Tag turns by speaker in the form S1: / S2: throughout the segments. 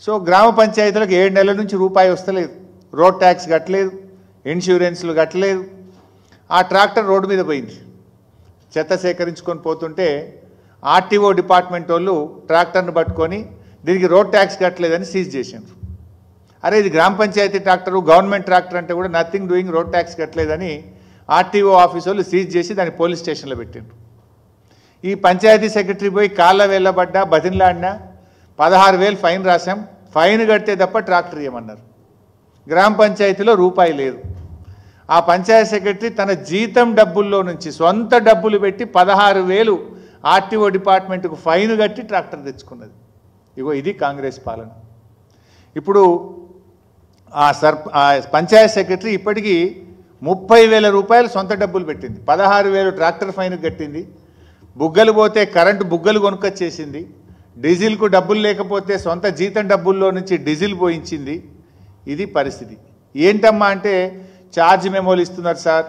S1: So గ్రామ పంచాయతీలకు 7 నెలల నుంచి రూపాయి వస్తలేదు, రోడ్ ట్యాక్స్ కట్టలేదు, ఇన్సూరెన్స్లు కట్టలేదు. ఆ ట్రాక్టర్ రోడ్డు మీద పోయింది. చెత్త సేకరించుకొని పోతుంటే ఆర్టీఓ డిపార్ట్మెంట్ వాళ్ళు ట్రాక్టర్ను పట్టుకొని దీనికి రోడ్ ట్యాక్స్ కట్టలేదని సీజ్ చేశారు. అరే ఇది గ్రామ పంచాయతీ ట్రాక్టరు, గవర్నమెంట్ ట్రాక్టర్ అంటే కూడా నథింగ్ డూయింగ్, రోడ్ ట్యాక్స్ కట్టలేదని ఆర్టీఓ ఆఫీస్ వాళ్ళు సీజ్ చేసి దాన్ని పోలీస్ స్టేషన్లో పెట్టారు. ఈ పంచాయతీ సెక్రటరీ పోయి కాళ్ళ వెళ్ళబడ్డా, బతిన్లాడినా 16,000 ఫైన్ రాశాం, ఫైన్ కడితే తప్ప ట్రాక్టర్ ఇవ్వమన్నారు. గ్రామ పంచాయతీలో రూపాయి లేదు. ఆ పంచాయతీ సెక్రటరీ తన జీతం డబ్బుల్లో నుంచి సొంత డబ్బులు పెట్టి 16,000 ఆర్టీఓ డిపార్ట్మెంట్కు ఫైన్ కట్టి ట్రాక్టర్ తెచ్చుకున్నది. ఇగో ఇది కాంగ్రెస్ పాలన. ఇప్పుడు ఆ పంచాయతీ సెక్రటరీ ఇప్పటికీ 30,000 రూపాయలు సొంత డబ్బులు పెట్టింది, 16,000 ట్రాక్టర్ ఫైన్ కట్టింది, బుగ్గలు పోతే కరెంటు బుగ్గలు కొనుక్కొచ్చేసింది, డీజిల్కు డబ్బులు లేకపోతే సొంత జీతం డబ్బుల్లో నుంచి డీజిల్ పోయించింది. ఇది పరిస్థితి. ఏంటమ్మా అంటే ఛార్జ్ మెమోలు ఇస్తున్నారు సార్,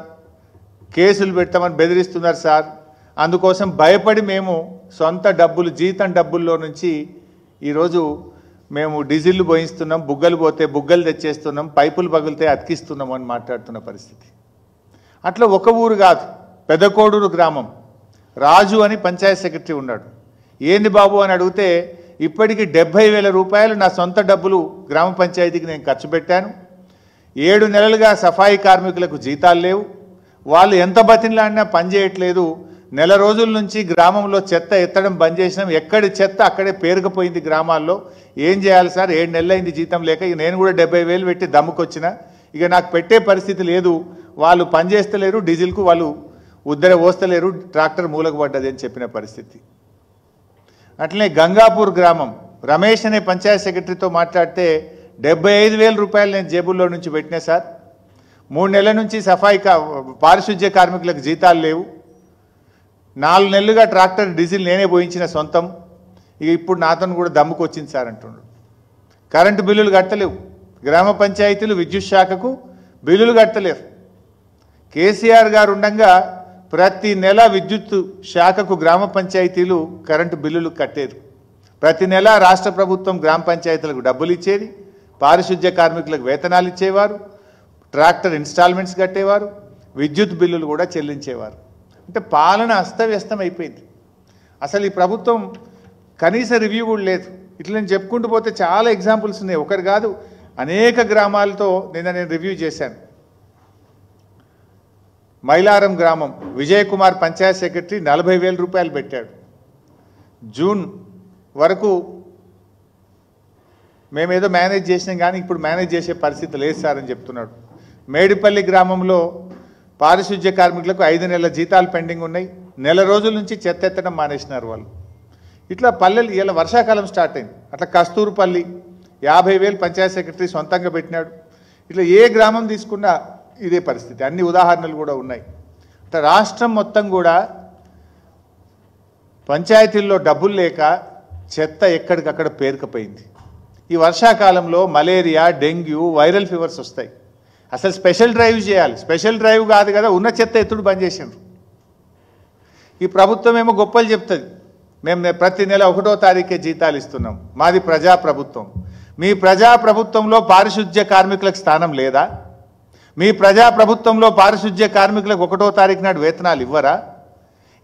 S1: కేసులు పెడతామని బెదిరిస్తున్నారు సార్, అందుకోసం భయపడి మేము సొంత డబ్బులు జీతం డబ్బుల్లో నుంచి ఈరోజు మేము డీజిల్ పోయిస్తున్నాం, బుగ్గలు పోతే బుగ్గలు తెచ్చేస్తున్నాం, పైపులు పగిలితే అతికిస్తున్నాం అని మాట్లాడుతున్న పరిస్థితి. అట్లా ఒక ఊరు కాదు, పెదకోడూరు గ్రామం రాజు అని పంచాయత్ సెక్రటరీ ఉన్నాడు. ఏంది బాబు అని అడిగితే ఇప్పటికీ 70,000 రూపాయలు నా సొంత డబ్బులు గ్రామ పంచాయతీకి నేను ఖర్చు పెట్టాను, 7 నెలలుగా సఫాయి కార్మికులకు జీతాలు లేవు, వాళ్ళు ఎంత బతిన్లాడినా పనిచేయట్లేదు, నెల రోజుల నుంచి గ్రామంలో చెత్త ఎత్తడం బంద్ చేసినాం, ఎక్కడి చెత్త అక్కడే పేరుకుపోయింది గ్రామాల్లో, ఏం చేయాలి సార్, 7 నెలలైంది జీతం లేక, ఇక నేను కూడా 70,000 పెట్టి దమ్ముకొచ్చిన, ఇక నాకు పెట్టే పరిస్థితి లేదు, వాళ్ళు పనిచేస్తలేరు, డీజిల్కు వాళ్ళు ఉద్దర పోస్తలేరు, ట్రాక్టర్ మూలకు పడ్డది అని చెప్పిన పరిస్థితి. అట్లనే గంగాపూర్ గ్రామం రమేష్ అనే పంచాయత్ సెక్రటరీతో మాట్లాడితే 75,000 రూపాయలు నేను జేబుల్లో నుంచి పెట్టినా సార్, 3 నెలల నుంచి పారిశుద్ధ్య కార్మికులకు జీతాలు లేవు, 4 నెలలుగా ట్రాక్టర్ డీజిల్ నేనే పోయించిన సొంతం, ఇక ఇప్పుడు నాతో కూడా దమ్ముకు వచ్చింది సార్ అంటున్నాడు. కరెంటు బిల్లులు కట్టలేవు, గ్రామ పంచాయతీలు విద్యుత్ శాఖకు బిల్లులు కట్టలేరు. కేసీఆర్ గారు ఉండగా ప్రతి నెల విద్యుత్ శాఖకు గ్రామ పంచాయతీలు కరెంటు బిల్లులు కట్టేది. ప్రతి నెల రాష్ట్ర ప్రభుత్వం గ్రామ పంచాయతీలకు డబ్బులు ఇచ్చేది, పారిశుద్ధ్య కార్మికులకు వేతనాలు ఇచ్చేవారు, ట్రాక్టర్ ఇన్స్టాల్మెంట్స్ కట్టేవారు, విద్యుత్ బిల్లులు కూడా చెల్లించేవారు. అంటే పాలన అస్తవ్యస్తం అయిపోయింది. అసలు ఈ ప్రభుత్వం కనీస రివ్యూ కూడా లేదు. ఇట్లా నేను చెప్పుకుంటూ పోతే చాలా ఎగ్జాంపుల్స్ ఉన్నాయి, ఒకటి కాదు అనేక గ్రామాలతో నిన్న నేను రివ్యూ చేశాను. మైలారం గ్రామం విజయ్ కుమార్ పంచాయత్ సెక్రటరీ 40,000 రూపాయలు పెట్టాడు. జూన్ వరకు మేమేదో మేనేజ్ చేసినాం కానీ ఇప్పుడు మేనేజ్ చేసే పరిస్థితి లేదు సార్ అని చెప్తున్నాడు. మేడిపల్లి గ్రామంలో పారిశుద్ధ్య కార్మికులకు 5 నెలల జీతాలు పెండింగ్ ఉన్నాయి, నెల రోజుల నుంచి చెత్త ఎత్తడం మానేసినారు వాళ్ళు. ఇట్లా పల్లెలు ఇలా వర్షాకాలం స్టార్ట్ అయింది. అట్లా కస్తూరుపల్లి 50,000 పంచాయత్ సెక్రటరీ సొంతంగా పెట్టినాడు. ఇట్లా ఏ గ్రామం తీసుకున్నా ఇదే పరిస్థితి, అన్ని ఉదాహరణలు కూడా ఉన్నాయి. అంటే రాష్ట్రం మొత్తం కూడా పంచాయతీల్లో డబ్బులు లేక చెత్త ఎక్కడికక్కడ పేరుకుపోయింది. ఈ వర్షాకాలంలో మలేరియా, డెంగ్యూ, వైరల్ ఫీవర్స్ వస్తాయి. అసలు స్పెషల్ డ్రైవ్ చేయాలి, స్పెషల్ డ్రైవ్ కాదు కదా, ఉన్న చెత్త ఎత్తుడు బంద్ చేసిండ్రు. ఈ ప్రభుత్వం ఏమో గొప్పలు చెప్తుంది, మేము ప్రతి నెల 1వ తారీఖే జీతాలు ఇస్తున్నాం, మాది ప్రజాప్రభుత్వం. మీ ప్రజాప్రభుత్వంలో పారిశుద్ధ్య కార్మికులకు స్థానం లేదా? మీ ప్రజాప్రభుత్వంలో పారిశుద్ధ్య కార్మికులకు 1వ తారీఖు నాడు వేతనాలు ఇవ్వరా?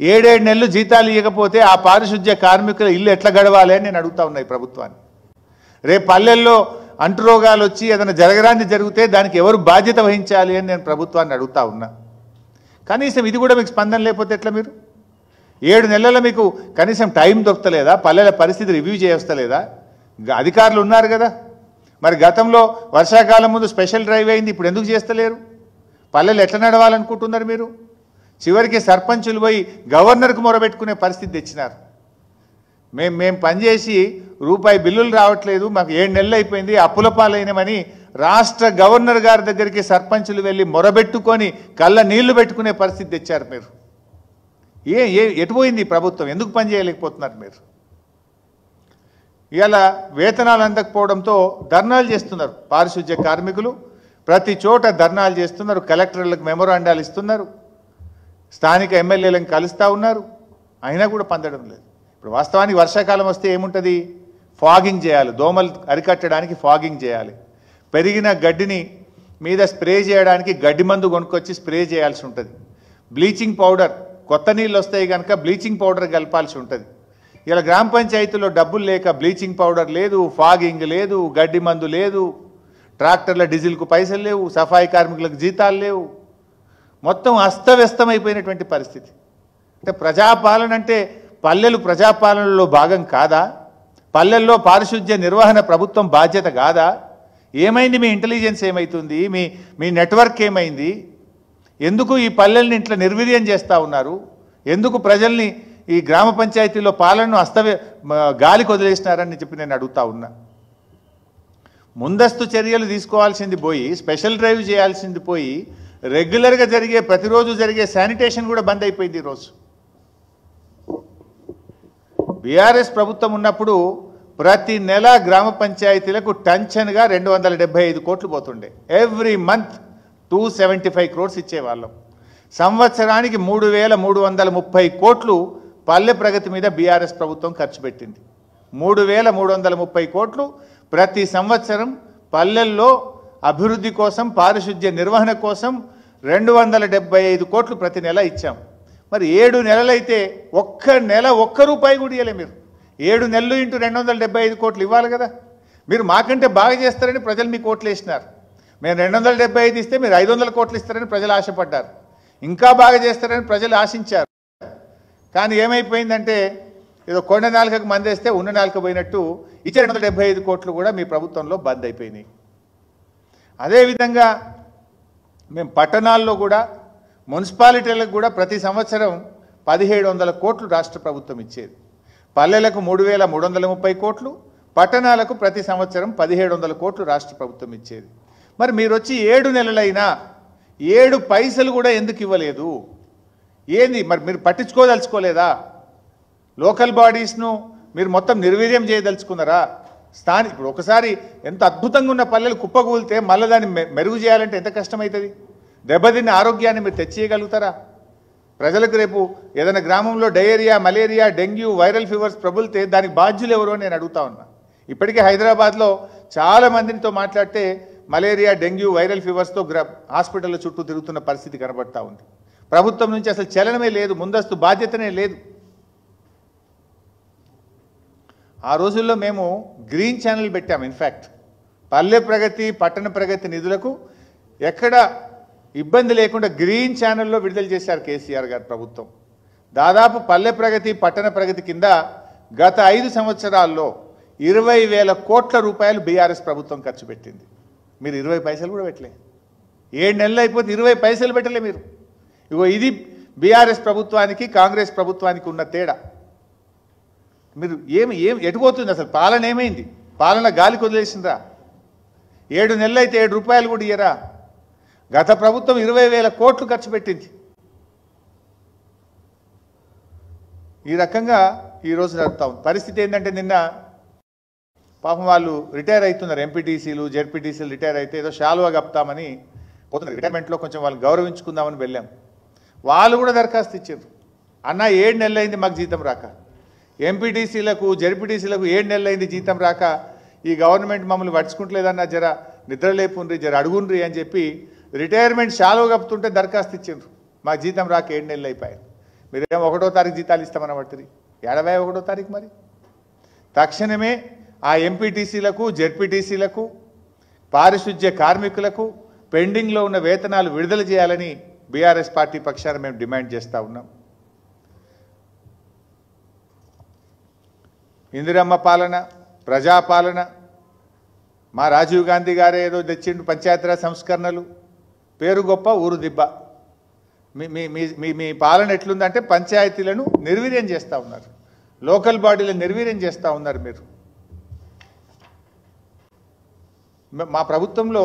S1: 7 నెలలు జీతాలు ఇవ్వకపోతే ఆ పారిశుద్ధ్య కార్మికుల ఇల్లు ఎట్లా గడవాలి అని నేను అడుగుతా ఉన్నా ఈ ప్రభుత్వాన్ని. రేపు పల్లెల్లో అంటురోగాలు వచ్చి ఏదైనా జరగరాంది జరిగితే దానికి ఎవరు బాధ్యత వహించాలి అని నేను ప్రభుత్వాన్ని అడుగుతా ఉన్నా. కనీసం ఇది కూడా మీకు స్పందన లేకపోతే ఎట్లా? మీరు 7 నెలల మీకు కనీసం టైం దొరకలేదా? పల్లెల పరిస్థితి రివ్యూ చేయవస్తలేదా? అధికారులు ఉన్నారు కదా, మరి గతంలో వర్షాకాలం ముందు స్పెషల్ డ్రైవ్ అయింది, ఇప్పుడు ఎందుకు చేస్తలేరు? పల్లెలు ఎట్లా నడవాలనుకుంటున్నారు మీరు? చివరికి సర్పంచులు పోయి గవర్నర్కు మొరబెట్టుకునే పరిస్థితి తెచ్చినారు. మేము పనిచేసి రూపాయి బిల్లులు రావట్లేదు, మాకు 7 నెలలు అయిపోయింది, అప్పుల పాలైనమని రాష్ట్ర గవర్నర్ గారి దగ్గరికి సర్పంచులు వెళ్ళి మొరబెట్టుకొని కళ్ళ నీళ్లు పెట్టుకునే పరిస్థితి తెచ్చారు మీరు. ఎటు పోయింది ప్రభుత్వం? ఎందుకు పని చేయలేకపోతున్నారు మీరు? ఇలా వేతనాలు అందకపోవడంతో ధర్నాలు చేస్తున్నారు పారిశుద్ధ్య కార్మికులు, ప్రతి చోట ధర్నాలు చేస్తున్నారు, కలెక్టర్లకు మెమోరాండాలు ఇస్తున్నారు, స్థానిక ఎమ్మెల్యేలను కలుస్తూ ఉన్నారు, అయినా కూడా పొందడం లేదు. ఇప్పుడు వాస్తవానికి వర్షాకాలం వస్తే ఏముంటుంది? ఫాగింగ్ చేయాలి, దోమలు అరికట్టడానికి ఫాగింగ్ చేయాలి. పెరిగిన గడ్డిని మీద స్ప్రే చేయడానికి గడ్డి మందు కొనుక్కొచ్చి స్ప్రే చేయాల్సి ఉంటుంది. బ్లీచింగ్ పౌడర్, కొత్త నీళ్ళు వస్తాయి కనుక బ్లీచింగ్ పౌడర్ కలపాల్సి ఉంటుంది. ఇలా గ్రామ పంచాయతీలో డబ్బులు లేక బ్లీచింగ్ పౌడర్ లేదు, ఫాగింగ్ లేదు, గడ్డి మందు లేదు, ట్రాక్టర్ల డీజిల్కు పైసలు లేవు, సఫాయి కార్మికులకు జీతాలు లేవు. మొత్తం అస్తవ్యస్తమైపోయినటువంటి పరిస్థితి. అంటే ప్రజాపాలన అంటే పల్లెలు ప్రజాపాలనలో భాగం కాదా? పల్లెల్లో పారిశుద్ధ్య నిర్వహణ ప్రభుత్వం బాధ్యత కాదా? ఏమైంది? మీ ఇంటెలిజెన్స్ ఏమైతుంది? మీ నెట్వర్క్ ఏమైంది? ఎందుకు ఈ పల్లెల్ని ఇట్లా నిర్వీర్యం చేస్తూ ఉన్నారు? ఎందుకు ప్రజల్ని ఈ గ్రామ పంచాయతీలో పాలనను గాలికి వదిలేసినారని చెప్పి నేను అడుగుతా ఉన్నా. ముందస్తు చర్యలు తీసుకోవాల్సింది పోయి, స్పెషల్ డ్రైవ్ చేయాల్సింది పోయి, రెగ్యులర్గా జరిగే ప్రతిరోజు జరిగే శానిటేషన్ కూడా బంద్ అయిపోయింది ఈరోజు. బీఆర్ఎస్ ప్రభుత్వం ఉన్నప్పుడు ప్రతి నెల గ్రామ పంచాయతీలకు టెన్షన్గా 275 కోట్లు పోతుండే. Every month 275 crores ఇచ్చేవాళ్ళం. సంవత్సరానికి 3,330 కోట్లు పల్లె ప్రగతి మీద బీఆర్ఎస్ ప్రభుత్వం ఖర్చు పెట్టింది. 3,330 కోట్లు ప్రతి సంవత్సరం పల్లెల్లో అభివృద్ధి కోసం, పారిశుద్ధ్య నిర్వహణ కోసం 275 కోట్లు ప్రతి నెల ఇచ్చాం. మరి 7 నెలలైతే ఒక్క నెల ₹1 కూడా ఇవ్వలే మీరు. 7 నెలలు ఇంటూ 275 కోట్లు ఇవ్వాలి కదా. మీరు మాకంటే బాగా చేస్తారని ప్రజలు మీకు కోట్లు వేసినారు. మేము 275 ఇస్తే మీరు 500 కోట్లు ఇస్తారని ప్రజలు ఆశపడ్డారు. ఇంకా బాగా చేస్తారని ప్రజలు ఆశించారు. కానీ ఏమైపోయిందంటే ఏదో కొండ నాలుకకు మందేస్తే ఉన్న నాలుక పోయినట్టు ఇచ్చే 275 కోట్లు కూడా మీ ప్రభుత్వంలో బంద్ అయిపోయినాయి. అదేవిధంగా మేము పట్టణాల్లో కూడా, మున్సిపాలిటీలకు కూడా ప్రతి సంవత్సరం 1,700 కోట్లు రాష్ట్ర ప్రభుత్వం ఇచ్చేది. పల్లెలకు 3,330 కోట్లు, పట్టణాలకు ప్రతి సంవత్సరం 1,700 కోట్లు రాష్ట్ర ప్రభుత్వం ఇచ్చేది. మరి మీరు వచ్చి 7 నెలలైనా 7 పైసలు కూడా ఎందుకు ఇవ్వలేదు? ఏంది మరి? మీరు పట్టించుకోదలుచుకోలేదా? లోకల్ బాడీస్ను మీరు మొత్తం నిర్వీర్యం చేయదలుచుకున్నారా? ఇప్పుడు ఒకసారి ఎంత అద్భుతంగా ఉన్న పల్లెలు కుప్పకూలితే మళ్ళీ దాన్ని మెరుగు చేయాలంటే ఎంత కష్టమవుతుంది? దెబ్బతిన్న ఆరోగ్యాన్ని మీరు తెచ్చేయగలుగుతారా? ప్రజలకు రేపు ఏదైనా గ్రామంలో diarrhoea, malaria, dengue, viral fevers ప్రబలితే దానికి బాధ్యులు ఎవరు అని నేను అడుగుతా ఉన్నా. ఇప్పటికే హైదరాబాద్లో చాలా మందితో మాట్లాడితే మలేరియా, డెంగ్యూ, వైరల్ ఫీవర్స్తో హాస్పిటల్ చుట్టూ తిరుగుతున్న పరిస్థితి కనబడతా ఉంది. ప్రభుత్వం నుంచి అసలు చలనమే లేదు, ముందస్తు బాధ్యతనే లేదు. ఆ రోజుల్లో మేము గ్రీన్ ఛానల్ పెట్టాము. ఇన్ఫ్యాక్ట్ పల్లె ప్రగతి, పట్టణ ప్రగతి నిధులకు ఎక్కడ ఇబ్బంది లేకుండా గ్రీన్ ఛానల్లో విడుదల చేశారు కేసీఆర్ గారి ప్రభుత్వం. దాదాపు పల్లె ప్రగతి, పట్టణ ప్రగతి కింద గత 5 సంవత్సరాల్లో 20,000 కోట్ల రూపాయలు బీఆర్ఎస్ ప్రభుత్వం ఖర్చు పెట్టింది. మీరు 20 పైసలు కూడా పెట్టలే. 7 నెలలు అయిపోతే 20 పైసలు పెట్టలే మీరు. ఇగో ఇది బీఆర్ఎస్ ప్రభుత్వానికి, కాంగ్రెస్ ప్రభుత్వానికి ఉన్న తేడా. మీరు ఎటుపోతుంది అసలు? పాలన ఏమైంది? పాలన గాలికి వదిలేసిందా? 7 నెలలు అయితే 7 రూపాయలు కూడా ఇయ్యరా? గత ప్రభుత్వం 20,000 కోట్లు ఖర్చు పెట్టింది. ఈ రకంగా ఈరోజు నడుపుతా ఉంది. పరిస్థితి ఏంటంటే నిన్న పాపం వాళ్ళు రిటైర్ అవుతున్నారు. ఎంపీటీసీలు, జెడ్పీటీసీలు రిటైర్ అయితే ఏదో శాలువా కప్తామని పోతున్నారు. రిటైర్మెంట్లో కొంచెం వాళ్ళు గౌరవించుకుందామని వెళ్ళాం. వాళ్ళు కూడా దరఖాస్తు ఇచ్చారు. అన్న 7 నెలలు అయింది మాకు జీతం రాక. ఎంపీటీసీలకు, జెడ్పీటీసీలకు 7 నెలలు అయింది జీతం రాక. ఈ గవర్నమెంట్ మమ్మల్ని పట్టించుకుంటలేదన్న, జర నిద్రలేపుండ్రి, జర అడుగుండ్రి అని చెప్పి రిటైర్మెంట్ శాలువా కప్పుతుంటే దరఖాస్తు ఇచ్చారు. మాకు జీతం రాక 7 నెలలు అయిపోయాయి. మీరేమో 1వ తారీఖు జీతాలు ఇస్తామని పడుతుంది. 1వ తారీఖు మరి తక్షణమే ఆ ఎంపీటీసీలకు, జెడ్పీటీసీలకు, పారిశుద్ధ్య కార్మికులకు పెండింగ్లో ఉన్న వేతనాలు విడుదల చేయాలని బీఆర్ఎస్ పార్టీ పక్షాన మేము డిమాండ్ చేస్తూ ఉన్నాం. ఇందిరమ్మ పాలన, ప్రజాపాలన, మా రాజీవ్ గాంధీ గారే ఏదో తెచ్చిండు పంచాయతీరాజ్ సంస్కరణలు, పేరు గొప్ప ఊరు దిబ్బ. మీ పాలన ఎట్లుందంటే పంచాయతీలను నిర్వీర్యం చేస్తూ ఉన్నారు, లోకల్ బాడీలను నిర్వీర్యం చేస్తూ ఉన్నారు మీరు. మా ప్రభుత్వంలో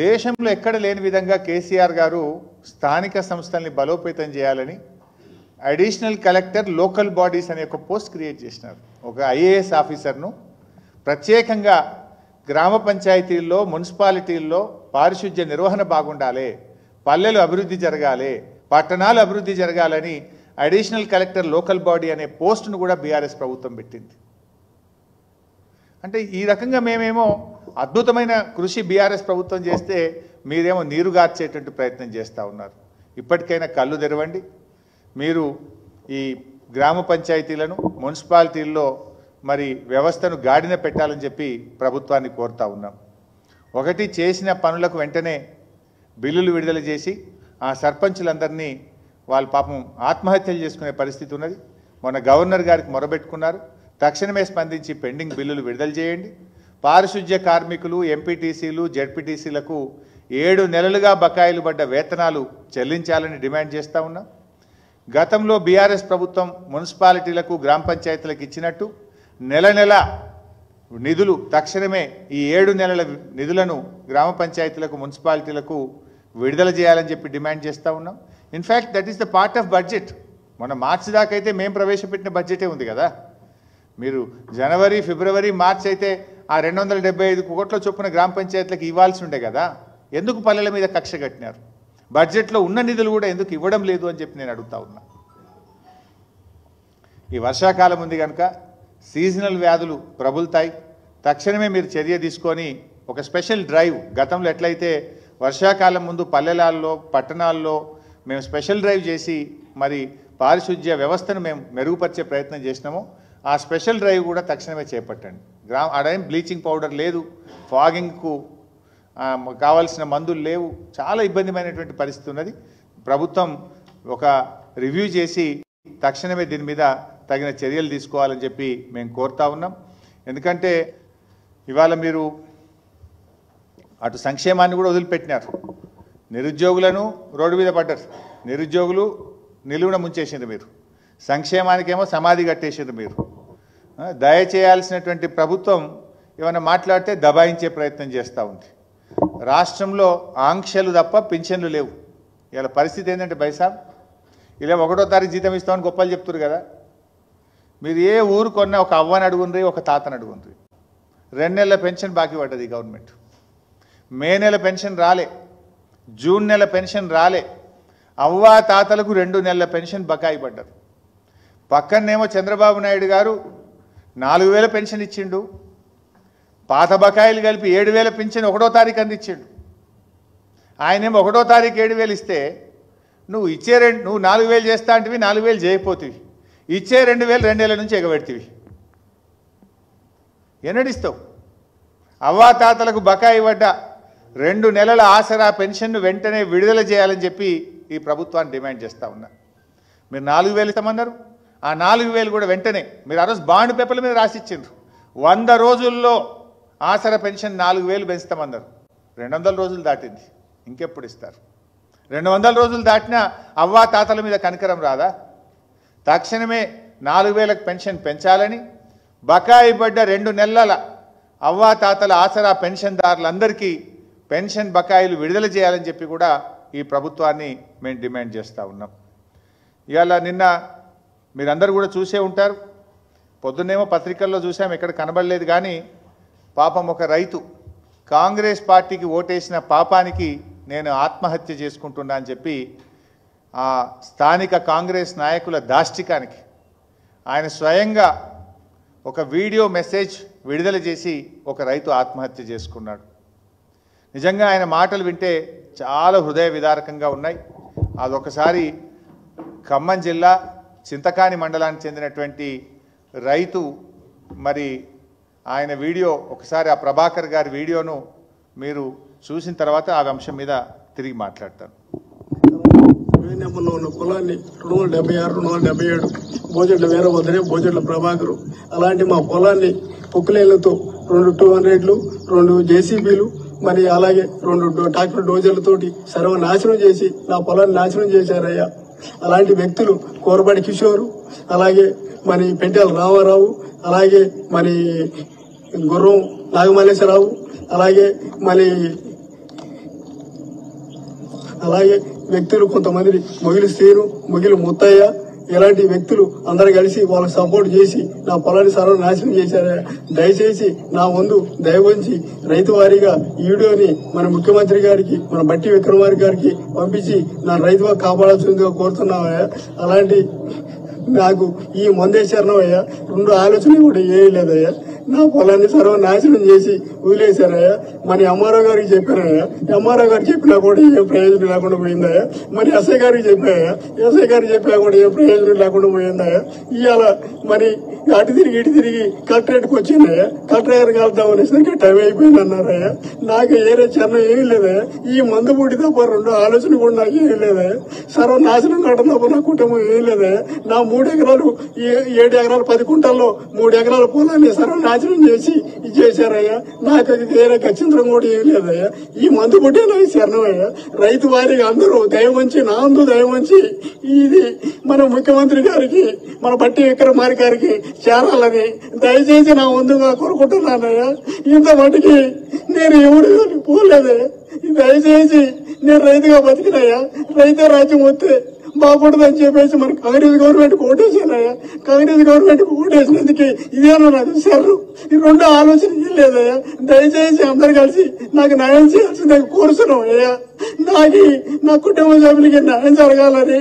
S1: దేశంలో ఎక్కడ లేని విధంగా కేసీఆర్ గారు స్థానిక సంస్థల్ని బలోపేతం చేయాలని అడిషనల్ కలెక్టర్ లోకల్ బాడీస్ అనే ఒక పోస్ట్ క్రియేట్ చేసినారు. ఒక ఐఏఎస్ ఆఫీసర్ను ప్రత్యేకంగా గ్రామ పంచాయతీల్లో, మున్సిపాలిటీల్లో పారిశుద్ధ్య నిర్వహణ బాగుండాలి, పల్లెలు అభివృద్ధి జరగాలి, పట్టణాలు అభివృద్ధి జరగాలని అడిషనల్ కలెక్టర్ లోకల్ బాడీ అనే పోస్టును కూడా బీఆర్ఎస్ ప్రభుత్వం పెట్టింది. అంటే ఈ రకంగా మేమేమో అద్భుతమైన కృషి బీఆర్ఎస్ ప్రభుత్వం చేస్తే మీరేమో నీరుగార్చేటువంటి ప్రయత్నం చేస్తూ ఉన్నారు. ఇప్పటికైనా కళ్ళు తెరవండి. మీరు ఈ గ్రామ పంచాయతీలను మున్సిపాలిటీల్లో మరి వ్యవస్థను గాడిన పెట్టాలని చెప్పి ప్రభుత్వాన్ని కోరుతా ఉన్నాం. ఒకటి, చేసిన పనులకు వెంటనే బిల్లులు విడుదల చేసి ఆ సర్పంచులందరినీ వాళ్ళ పాపం ఆత్మహత్యలు చేసుకునే పరిస్థితి ఉన్నది. మొన్న గవర్నర్ గారికి మొరబెట్టుకున్నారు. తక్షణమే స్పందించి పెండింగ్ బిల్లులు విడుదల చేయండి. పారిశుధ్య కార్మికులు, ఎంపీటీసీలు, జెడ్పీటీసీలకు 7 నెలలుగా బకాయిలు పడ్డ వేతనాలు చెల్లించాలని డిమాండ్ చేస్తూ ఉన్నాం. గతంలో బీఆర్ఎస్ ప్రభుత్వం మున్సిపాలిటీలకు, గ్రామ పంచాయతీలకు ఇచ్చినట్టు నెల నెల నిధులు తక్షణమే ఈ 7 నెలల నిధులను గ్రామ పంచాయతీలకు, మున్సిపాలిటీలకు విడుదల చేయాలని చెప్పి డిమాండ్ చేస్తూ ఉన్నాం. In fact that is the part of budget. మన మార్చి దాకా అయితే మేము ప్రవేశపెట్టిన బడ్జెటే ఉంది కదా. మీరు జనవరి, ఫిబ్రవరి, మార్చి అయితే ఆ 275 కోట్ల చొప్పున గ్రామ పంచాయతీలకు ఇవ్వాల్సి ఉండే కదా. ఎందుకు పల్లెల మీద కక్ష కట్టినారు? బడ్జెట్లో ఉన్న నిధులు కూడా ఎందుకు ఇవ్వడం లేదు అని చెప్పి నేను అడుగుతా ఉన్నా. ఈ వర్షాకాలం ఉంది కనుక సీజనల్ వ్యాధులు ప్రబుల్తాయి. తక్షణమే మీరు చర్య తీసుకొని ఒక స్పెషల్ డ్రైవ్, గతంలో ఎట్లయితే వర్షాకాలం ముందు పల్లెలలో, పట్టణాల్లో మేము స్పెషల్ డ్రైవ్ చేసి మరి పారిశుధ్య వ్యవస్థను మేము మెరుగుపరిచే ప్రయత్నం చేసినామో ఆ స్పెషల్ డ్రైవ్ కూడా తక్షణమే చేపట్టండి. ఆడేం బ్లీచింగ్ పౌడర్ లేదు, ఫాగింగ్కు కావాల్సిన మందులు లేవు, చాలా ఇబ్బందిమైనటువంటి పరిస్థితి ఉన్నది. ప్రభుత్వం ఒక రివ్యూ చేసి తక్షణమే దీని మీద తగిన చర్యలు తీసుకోవాలని చెప్పి మేము కోరుతా ఉన్నాం. ఎందుకంటే ఇవాళ మీరు అటు సంక్షేమాన్ని కూడా వదిలిపెట్టినారు. నిరుద్యోగులను రోడ్డు మీద పడ్డారు. నిరుద్యోగులు నిలువున ముంచేసిండ్రు మీరు. సంక్షేమానికేమో సమాధి కట్టేసిండ్రు మీరు. దయచేయాల్సినటువంటి ప్రభుత్వం ఏమైనా మాట్లాడితే దబాయించే ప్రయత్నం చేస్తూ ఉంది. రాష్ట్రంలో ఆంక్షలు తప్ప పింఛన్లు లేవు. ఇలా పరిస్థితి ఏంటంటే బైసాబ్, ఇలా 1వ తారీఖు జీతం ఇస్తామని గొప్పలు చెప్తున్నారు కదా. మీరు ఏ ఊరు కొన్నా ఒక అవ్వని అడుగుండ్రి, ఒక తాతని అడుగుండ్రి. 2 నెలల పెన్షన్ బాకీ పడ్డది గవర్నమెంట్. మే నెల పెన్షన్ రాలే, జూన్ నెల పెన్షన్ రాలే. అవ్వా తాతలకు 2 నెలల పెన్షన్ బకాయి పడ్డారు. పక్కనేమో చంద్రబాబు నాయుడు గారు 4,000 పెన్షన్ ఇచ్చిండు. పాత బకాయిలు కలిపి 7,000 పెన్షన్ 1వ తారీఖు అందించిండు. ఆయనేమో 1వ తారీఖు 7,000 ఇస్తే నువ్వు 4,000 చేస్తా అంటివి, 4,000 చేయకపోతివి. ఇచ్చే 2,000 2 నెలల నుంచి ఎగబెడితివి. ఎన్నడిస్తావు? అవ్వా తాతలకు బకాయి పడ్డ 2 నెలల ఆసరా పెన్షన్ను వెంటనే విడుదల చేయాలని చెప్పి ఈ ప్రభుత్వాన్ని డిమాండ్ చేస్తూ ఉన్నా. మీరు 4,000 ఇస్తామన్నారు. ఆ 4,000 కూడా వెంటనే మీరు ఆ రోజు బాండ్ పేపర్ల మీద రాసిచ్చిండ్రు. 100 రోజుల్లో ఆసరా పెన్షన్ 4,000 పెంచుతామన్నారు. 200 రోజులు దాటింది, ఇంకెప్పుడు ఇస్తారు? 200 రోజులు దాటినా అవ్వా తాతల మీద కనికరం రాదా? తక్షణమే 4,000 పెన్షన్ పెంచాలని, బకాయి పడ్డ 2 నెలల అవ్వా తాతల ఆసరా పెన్షన్దారులందరికీ పెన్షన్ బకాయిలు విడుదల చేయాలని చెప్పి కూడా ఈ ప్రభుత్వాన్ని మేము డిమాండ్ చేస్తూ ఉన్నాం. ఇవాళ నిన్న మీరందరూ కూడా చూసే ఉంటారు. పొద్దున్నేమో పత్రికల్లో చూసాం, ఎక్కడ కనబడలేదు. కానీ పాపం ఒక రైతు కాంగ్రెస్ పార్టీకి ఓటేసిన పాపానికి నేను ఆత్మహత్య చేసుకుంటున్నా అని చెప్పి ఆ స్థానిక కాంగ్రెస్ నాయకుల దాష్టికానికి ఆయన స్వయంగా ఒక వీడియో మెసేజ్ విడుదల చేసి ఒక రైతు ఆత్మహత్య చేసుకున్నాడు. నిజంగా ఆయన మాటలు వింటే చాలా హృదయ విదారకంగా ఉన్నాయి. అదొకసారి ఖమ్మం జిల్లా చింతకాని మండలానికి చెందినటువంటి రైతు మరి ఆయన వీడియో ఒకసారి ఆ ప్రభాకర్ గారి వీడియోను మీరు చూసిన తర్వాత ఆ అంశం మీద తిరిగి మాట్లాడతాను.
S2: ఉన్న కులాన్ని 276, 277 భోజట్ల వీరభద్రే, భోజట్ల ప్రభాకరు. అలాంటి మా పొలాన్ని పొక్కులేళ్లతో 2 200లు, 2 జేసీబీలు, మరి అలాగే 2 ట్రాక్టర్ డోజర్లతోటి సర్వనాశనం చేసి నా పొలాన్ని నాశనం చేశారయ్యా. అలాంటి వ్యక్తులు కోరబడి కిషోరు, అలాగే మరి పెంటెల రామారావు, అలాగే మరి గుర్రం నాగమల్లేశ్వరరావు, అలాగే వ్యక్తులు కొంతమంది మొగిలి శ్రీను, మొగిలి ముత్తయ్య, ఇలాంటి వ్యక్తులు అందరు కలిసి వాళ్ళకి సపోర్ట్ చేసి నా పొలాన్ని సర్వనాశనం చేశారు. దయచేసి నా ముందు దయవంచి రైతు వారీగా ఈ వీడియోని మన ముఖ్యమంత్రి గారికి, మన బట్టి విక్రమార్క గారికి పంపించి నా రైతుగా కాపాడాల్సిందిగా కోరుతున్నామయ్యా. అలాంటి నాకు ఈ మందేశ్వరణమయ్యా 2 ఆలోచనలు కూడా ఏం లేదయ్యా. నా పొలాన్ని సర్వనాశనం చేసి వదిలేశారయ్యా. మరి ఎంఆర్ఓ గారికి చెప్పారయ్యా, ఎంఆర్ఓ గారు చెప్పినా కూడా ఏం ప్రయోజనం లేకుండా పోయిందయ్యా. మరి ఎస్ఐ గారికి చెప్పాయా, ఎస్ఐ గారికి చెప్పినా కూడా ఏం ప్రయోజనం లేకుండా పోయిందయ్యా. ఇవాళ మరి అటు తిరిగి ఇటు తిరిగి కలెక్టరేట్కి వచ్చిందయ్యా. కలెక్టర్ గారికి వెళ్దాం అనేసరికి టైం అయిపోయింది అన్నారయ్యా. నాకు ఏరే చరణం ఏమీ లేదయ్యా. ఈ మందు పూటి తప్ప రెండు ఆలోచన కూడా నాకు ఏమీ లేదయ్యా. సర్వనాశనం కావడం తప్ప నా కుటుంబం ఏమీ లేదయ్యా. నా 3 ఎకరాలు 7 ఎకరాలు 10 కుంటల్లో 3 ఎకరాల పొలాన్ని సర్వనాశనం చేసి ఇది చేశారయ్యా. నాకు అది వేరే గచ్చింతరం కూడా ఏమీ లేదయ్యా. ఈ మందు పుట్టే నాకు శరణమయ్యా. రైతు వారికి అందరూ దయవంచి నా అందు దయవంచి ఇది మన ముఖ్యమంత్రి గారికి మన బట్టి విక్రమార్క గారికి చేరాలని దయచేసి నా ముందుగా కోరుకుంటున్నానయ్యా. ఇంత మటుకి నేను ఎవరు పోలేదే. దయచేసి నేను రైతుగా బతికినయ్యా. రైతే రాజ్యం వస్తే బాగుంటుందని చెప్పేసి మన కాంగ్రెస్ గవర్నమెంట్ ఓటేసానయ్యా. కాంగ్రెస్ గవర్నమెంట్ ఓటేసినందుకు ఇదేనా నాకు సర్రు. ఈ రెండు ఆలోచన లేదయ్యా. దయచేసి అందరు కలిసి నాకు న్యాయం చేయాల్సిందే కోరుతున్నాం అయ్యా. నా కుటుంబ సభ్యులకి న్యాయం జరగాలని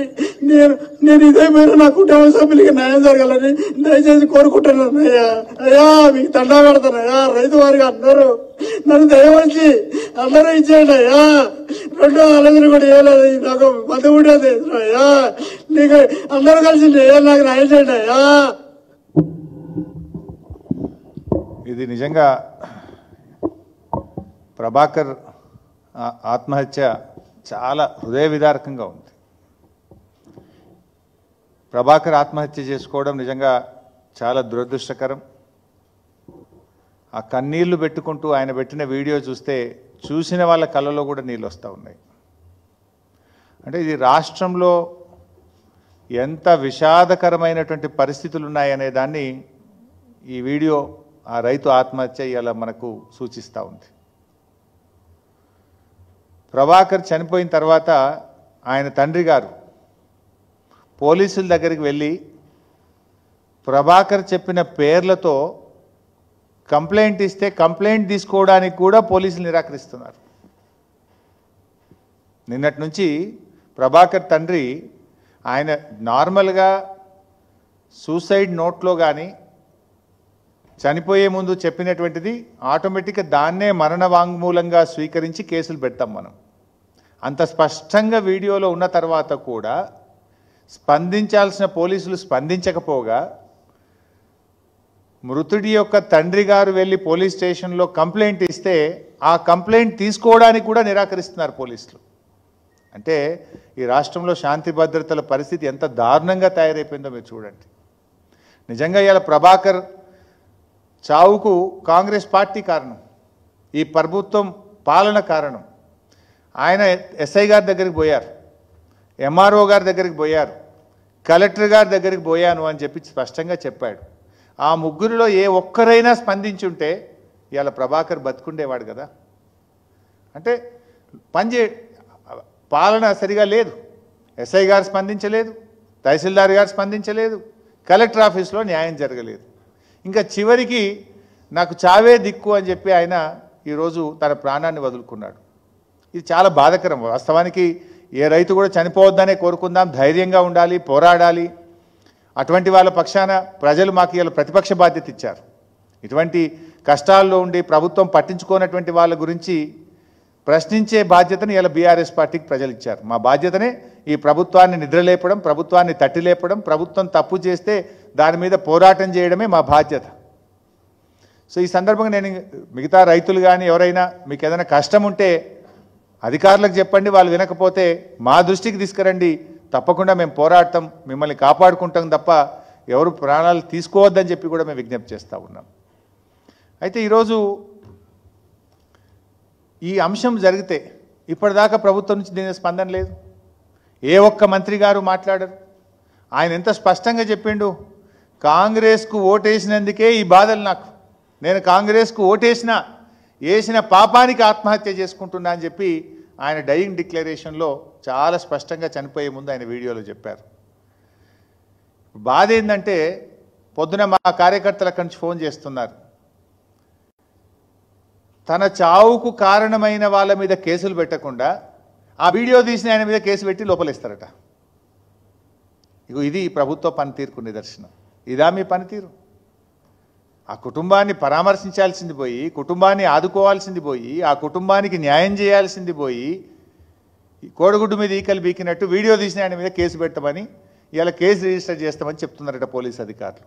S2: నేను ఇదైపోయినా నా కుటుంబ సభ్యులకి న్యాయం జరగాలని దయచేసి కోరుకుంటున్నాను అయ్యా. అయ్యా మీకు దండా పెడతానయ్యా. రైతు వారికి అందరూ నన్ను దయవచ్చి అందరూ ఇచ్చేయండి అయ్యా. రెండో ఆలోచన కూడా ఏలేదు. నాకు మద్దతు ఉండేది అయ్యా. నీకు అందరూ కలిసి నాకు న్యాయం చేయండి అయ్యా.
S1: ఇది నిజంగా ప్రభాకర్ ఆత్మహత్య చాలా హృదయ విదారకంగా ఉంది. ప్రభాకర్ ఆత్మహత్య చేసుకోవడం నిజంగా చాలా దురదృష్టకరం. ఆ కన్నీళ్లు పెట్టుకుంటూ ఆయన పెట్టిన వీడియో చూస్తే చూసిన వాళ్ళ కళ్ళలో కూడా నీళ్ళు వస్తూ ఉన్నాయి. అంటే ఇది రాష్ట్రంలో ఎంత విషాదకరమైనటువంటి పరిస్థితులు ఉన్నాయనే దాన్ని ఈ వీడియో ఆ రైతు ఆత్మహత్య ఇలా మనకు సూచిస్తూ ఉంది. ప్రభాకర్ చనిపోయిన తర్వాత ఆయన తండ్రి గారు పోలీసుల దగ్గరికి వెళ్ళి ప్రభాకర్ చెప్పిన పేర్లతో కంప్లైంట్ ఇస్తే కంప్లైంట్ తీసుకోవడానికి కూడా పోలీసులు నిరాకరిస్తున్నారు. నిన్నటి నుంచి ప్రభాకర్ తండ్రి ఆయన నార్మల్గా సూసైడ్ నోట్లో కానీ చనిపోయే ముందు చెప్పినటువంటిది ఆటోమేటిక్గా దాన్నే మరణ వాంగ్మూలంగా స్వీకరించి కేసులు పెడతాం మనం. అంత స్పష్టంగా వీడియోలో ఉన్న తర్వాత కూడా స్పందించాల్సిన పోలీసులు స్పందించకపోగా మృతుడి యొక్క తండ్రి గారు వెళ్ళి పోలీస్ స్టేషన్లో కంప్లైంట్ ఇస్తే ఆ కంప్లైంట్ తీసుకోవడానికి కూడా నిరాకరిస్తున్నారు పోలీసులు. అంటే ఈ రాష్ట్రంలో శాంతి భద్రతల పరిస్థితి ఎంత దారుణంగా తయారైపోయిందో మీరు చూడండి. నిజంగా ఇవాళ ప్రభాకర్ చావుకు కాంగ్రెస్ పార్టీ కారణం, ఈ ప్రభుత్వం పాలన కారణం. ఆయన ఎస్ఐ గారి దగ్గరికి పోయారు, ఎంఆర్ఓ గారి దగ్గరికి పోయారు, కలెక్టర్ గారి దగ్గరికి పోయాను అని చెప్పి స్పష్టంగా చెప్పాడు. ఆ ముగ్గురిలో ఏ ఒక్కరైనా స్పందించుంటే ఇవాళ ప్రభాకర్ బతుకుండేవాడు కదా. అంటే పాలన సరిగా లేదు. ఎస్ఐ గారు స్పందించలేదు, తహసీల్దార్ గారు స్పందించలేదు, కలెక్టర్ ఆఫీస్లో న్యాయం జరగలేదు. ఇంకా చివరికి నాకు చావే దిక్కు అని చెప్పి ఆయన ఈరోజు తన ప్రాణాన్ని వదులుకున్నాడు. ఇది చాలా బాధాకరం. వాస్తవానికి ఏ రైతు కూడా చనిపోవద్దనే కోరుకుందాం, ధైర్యంగా ఉండాలి, పోరాడాలి. అటువంటి వాళ్ళ పక్షాన ప్రజలు మాకు ఇలా ప్రతిపక్ష బాధ్యత ఇచ్చారు. ఇటువంటి కష్టాల్లో ఉండి ప్రభుత్వం పట్టించుకోనటువంటి వాళ్ళ గురించి ప్రశ్నించే బాధ్యతను ఇలా బీఆర్ఎస్ పార్టీకి ప్రజలు ఇచ్చారు. మా బాధ్యతనే ఈ ప్రభుత్వాన్ని నిద్రలేపడం, ప్రభుత్వాన్ని తట్టిలేపడం, ప్రభుత్వం తప్పు చేస్తే దాని మీద పోరాటం చేయడమే మా బాధ్యత. సో ఈ సందర్భంగా నేను మిగతా రైతులు కానీ ఎవరైనా మీకు ఏదైనా కష్టం ఉంటే అధికారులకు చెప్పండి, వాళ్ళు వినకపోతే మా దృష్టికి తీసుకురండి. తప్పకుండా మేము పోరాడతాం, మిమ్మల్ని కాపాడుకుంటాం తప్ప ఎవరు ప్రాణాలు తీసుకోవద్దని చెప్పి కూడా మేము విజ్ఞప్తి చేస్తూ ఉన్నాం. అయితే ఈరోజు ఈ అంశం జరిగితే ఇప్పటిదాకా ప్రభుత్వం నుంచి దీని స్పందన లేదు. ఏ ఒక్క మంత్రి గారు మాట్లాడరు. ఆయన ఎంత స్పష్టంగా చెప్పిండు, కాంగ్రెస్కు ఓటేసినందుకే ఈ బాధలు నాకు, నేను కాంగ్రెస్కు వేసిన పాపానికి ఆత్మహత్య చేసుకుంటున్నా అని చెప్పి ఆయన డయింగ్ డిక్లరేషన్లో చాలా స్పష్టంగా చనిపోయే ముందు ఆయన వీడియోలో చెప్పారు. బాధ ఏంటంటే పొద్దున మా కార్యకర్తలు అక్కడి నుంచి ఫోన్ చేస్తున్నారు, తన చావుకు కారణమైన వాళ్ళ మీద కేసులు పెట్టకుండా ఆ వీడియో తీసిన ఆయన మీద కేసు పెట్టి లోపలిస్తారట. ఇది ప్రభుత్వ పనితీరుకు నిదర్శనం. ఇదా మీ పనితీరు? ఆ కుటుంబాన్ని పరామర్శించాల్సింది పోయి, కుటుంబాన్ని ఆదుకోవాల్సింది పోయి, ఆ కుటుంబానికి న్యాయం చేయాల్సింది పోయి, కోడిగుడ్డు మీద ఈకలు బీకినట్టు వీడియో తీసిన ఆయన మీద కేసు పెట్టమని, ఇలా కేసు రిజిస్టర్ చేస్తామని చెప్తున్నారట పోలీసు అధికారులు.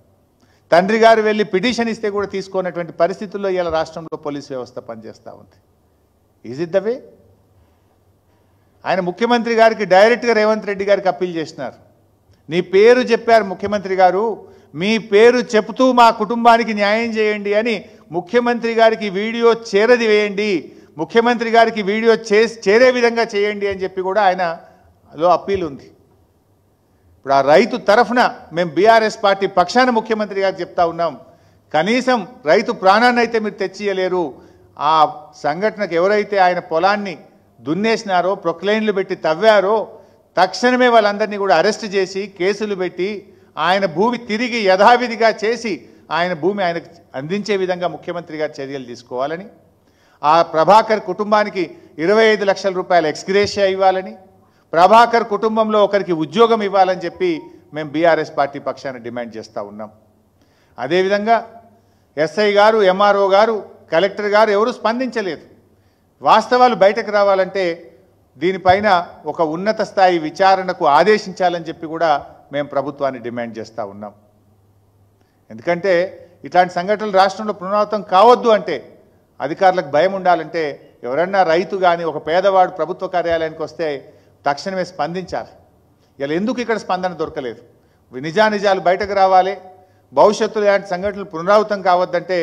S1: తండ్రి గారు వెళ్ళి పిటిషన్ ఇస్తే కూడా తీసుకున్నటువంటి పరిస్థితుల్లో ఇలా రాష్ట్రంలో పోలీసు వ్యవస్థ పనిచేస్తూ ఉంది. Is it the way? ఆయన ముఖ్యమంత్రి గారికి డైరెక్ట్గా రేవంత్ రెడ్డి గారికి అప్పీల్ చేసినారు. నీ పేరు చెప్పారు ముఖ్యమంత్రి గారు, మీ పేరు చెబుతూ మా కుటుంబానికి న్యాయం చేయండి అని ముఖ్యమంత్రి గారికి వీడియో చేరది వేయండి, ముఖ్యమంత్రి గారికి వీడియో చేరే విధంగా చేయండి అని చెప్పి కూడా ఆయనలో అప్పీల్ ఉంది. ఇప్పుడు ఆ రైతు తరఫున మేము బీఆర్ఎస్ పార్టీ పక్షాన ముఖ్యమంత్రి గారికి చెప్తా ఉన్నాం, కనీసం రైతు ప్రాణాన్ని అయితే మీరు తెచ్చియలేరు. ఆ సంఘటనకు ఎవరైతే ఆయన పొలాన్ని దున్నేసినారో, ప్రొక్లైన్లు పెట్టి తవ్వారో, తక్షణమే వాళ్ళందరినీ కూడా అరెస్ట్ చేసి కేసులు పెట్టి ఆయన భూమి తిరిగి యథావిధిగా చేసి ఆయన భూమి ఆయనకు అందించే విధంగా ముఖ్యమంత్రి గారు చర్యలు తీసుకోవాలని, ఆ ప్రభాకర్ కుటుంబానికి 25 లక్షల రూపాయల ఎక్స్గ్రేషియా ఇవ్వాలని, ప్రభాకర్ కుటుంబంలో ఒకరికి ఉద్యోగం ఇవ్వాలని చెప్పి మేము బీఆర్ఎస్ పార్టీ పక్షాన డిమాండ్ చేస్తూ ఉన్నాం. అదేవిధంగా ఎస్ఐ గారు, ఎంఆర్ఓ గారు, కలెక్టర్ గారు ఎవరు స్పందించలేదు. వాస్తవాలు బయటకు రావాలంటే దీనిపైన ఒక ఉన్నత స్థాయి విచారణకు ఆదేశించాలని చెప్పి కూడా మేము ప్రభుత్వాన్ని డిమాండ్ చేస్తూ ఉన్నాం. ఎందుకంటే ఇట్లాంటి సంఘటనలు రాష్ట్రంలో పునరావృతం కావద్దు అంటే, అధికారులకు భయం ఉండాలంటే, ఎవరన్నా రైతు కానీ ఒక పేదవాడు ప్రభుత్వ కార్యాలయానికి వస్తే తక్షణమే స్పందించాలి. ఇలా ఎందుకు ఇక్కడ స్పందన దొరకలేదు? నిజానిజాలు బయటకు రావాలి. భవిష్యత్తులో ఇలాంటి సంఘటనలు పునరావృతం కావద్దంటే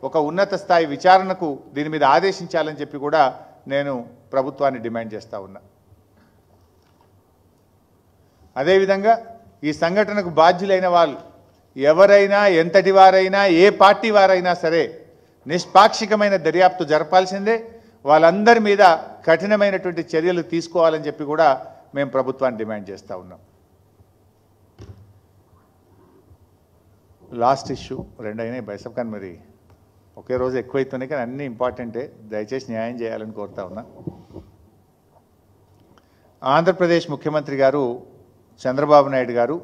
S1: ఒక ఉన్నత స్థాయి విచారణకు దీని మీద ఆదేశించాలని చెప్పి కూడా నేను ప్రభుత్వాన్ని డిమాండ్ చేస్తూ ఉన్నా. అదేవిధంగా ఈ సంఘటనకు బాధ్యులైన వాళ్ళు ఎవరైనా, ఎంతటి వారైనా, ఏ పార్టీ వారైనా సరే నిష్పాక్షికమైన దర్యాప్తు జరపాల్సిందే. వాళ్ళందరి మీద కఠినమైనటువంటి చర్యలు తీసుకోవాలని చెప్పి కూడా మేము ప్రభుత్వాన్ని డిమాండ్ చేస్తూ ఉన్నాం. లాస్ట్ ఇష్యూ రెండైనాయి బైసప్, కానీ మరి ఒకే రోజు ఎక్కువైతున్నాయి, కానీ అన్నీ ఇంపార్టెంటే. దయచేసి న్యాయం చేయాలని కోరుతా ఉన్నా. ఆంధ్రప్రదేశ్ ముఖ్యమంత్రి గారు చంద్రబాబు నాయుడు గారు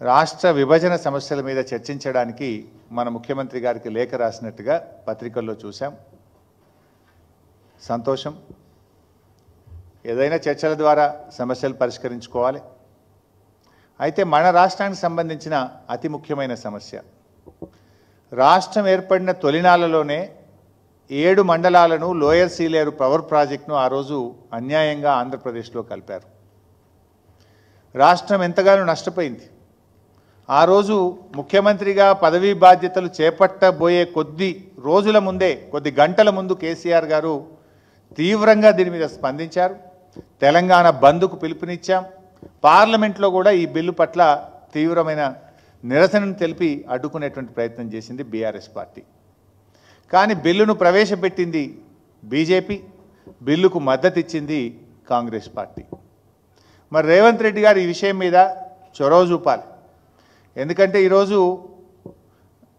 S1: రాష్ట్ర విభజన సమస్యల మీద చర్చించడానికి మన ముఖ్యమంత్రి గారికి లేఖ రాసినట్టుగా పత్రికల్లో చూసాం. సంతోషం. ఏదైనా చర్చల ద్వారా సమస్యలు పరిష్కరించుకోవాలి. అయితే మన రాష్ట్రానికి సంబంధించిన అతి ముఖ్యమైన సమస్య, రాష్ట్రం ఏర్పడిన తొలినాళ్లలోనే 7 మండలాలను లోయర్ సీలేరు పవర్ ప్రాజెక్టును ఆ రోజు అన్యాయంగా ఆంధ్రప్రదేశ్లో కలిపారు. రాష్ట్రం ఎంతగానో నష్టపోయింది. ఆ రోజు ముఖ్యమంత్రిగా పదవీ బాధ్యతలు చేపట్టబోయే కొద్ది రోజుల ముందే, కొద్ది గంటల ముందు కేసీఆర్ గారు తీవ్రంగా దీని మీద స్పందించారు. తెలంగాణ బంద్కు పిలుపునిచ్చాం. పార్లమెంట్లో కూడా ఈ బిల్లు పట్ల తీవ్రమైన నిరసనను తెలిపి అడ్డుకునేటువంటి ప్రయత్నం చేసింది బీఆర్ఎస్ పార్టీ. కానీ బిల్లును ప్రవేశపెట్టింది బీజేపీ, బిల్లుకు మద్దతు ఇచ్చింది కాంగ్రెస్ పార్టీ. మరి రేవంత్ రెడ్డి గారు ఈ విషయం మీద చొరవ చూపాలి. ఎందుకంటే ఈరోజు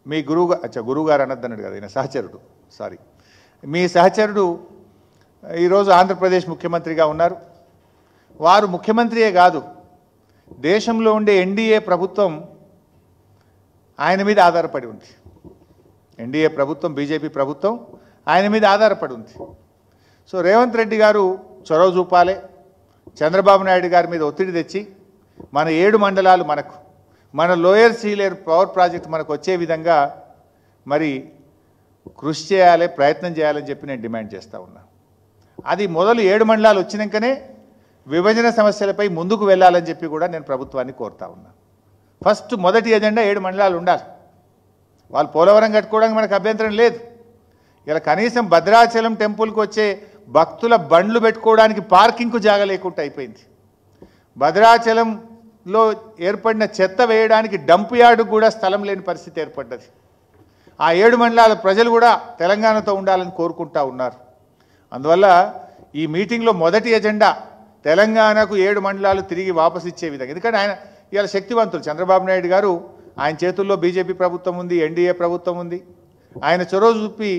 S1: మీ గురువు గారు అనొద్దన్నాడు కదా, ఈయన సహచరుడు, సారీ, మీ సహచరుడు ఈరోజు ఆంధ్రప్రదేశ్ ముఖ్యమంత్రిగా ఉన్నారు. వారు ముఖ్యమంత్రియే కాదు, దేశంలో ఉండే ఎన్డీఏ ప్రభుత్వం ఆయన మీద ఆధారపడి ఉంది. ఎన్డీఏ ప్రభుత్వం, బీజేపీ ప్రభుత్వం ఆయన మీద ఆధారపడి ఉంది. సో రేవంత్ రెడ్డి గారు చొరవ చూపాలి. చంద్రబాబు నాయుడు గారి మీద ఒత్తిడి తెచ్చి మన 7 మండలాలు మనకు, మన లోయర్ సీలేరు పవర్ ప్రాజెక్ట్ మనకు వచ్చే విధంగా మరి కృషి చేయాలి, ప్రయత్నం చేయాలని చెప్పి నేను డిమాండ్ చేస్తూ ఉన్నా. అది మొదలు 7 మండలాలు వచ్చినాకనే విభజన సమస్యలపై ముందుకు వెళ్ళాలని చెప్పి కూడా నేను ప్రభుత్వాన్ని కోరుతా ఉన్నా. ఫస్ట్ మొదటి ఎజెండా 7 మండలాలు ఉండాలి. వాళ్ళు పోలవరం కట్టుకోవడానికి మనకు అభ్యంతరం లేదు. ఇలా కనీసం భద్రాచలం టెంపుల్కి వచ్చే భక్తుల బండ్లు పెట్టుకోవడానికి పార్కింగ్కు జాగా లేకుండా అయిపోయింది. భద్రాచలంలో ఏర్పడిన చెత్త వేయడానికి డంప్ యార్డు కూడా స్థలం లేని పరిస్థితి ఏర్పడ్డది. ఆ 7 మండలాల ప్రజలు కూడా తెలంగాణతో ఉండాలని కోరుకుంటా ఉన్నారు. అందువల్ల ఈ మీటింగ్లో మొదటి ఎజెండా తెలంగాణకు 7 మండలాలు తిరిగి వాపసు ఇచ్చే విధంగా. ఎందుకంటే ఆయన ఇవాళ శక్తివంతులు. చంద్రబాబు నాయుడు గారు, ఆయన చేతుల్లో బీజేపీ ప్రభుత్వం ఉంది, ఎన్డీఏ ప్రభుత్వం ఉంది. ఆయన చొరవ చూపి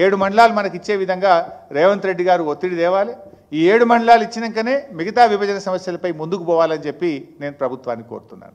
S1: 7 మండలాలు మనకి ఇచ్చే విధంగా రేవంత్ రెడ్డి గారు ఒత్తిడి తేవాలి. ఈ 7 మండలాలు ఇచ్చినాకనే మిగతా విభజన సమస్యలపై ముందుకు పోవాలని చెప్పి నేను ప్రభుత్వాన్ని కోరుతున్నాను.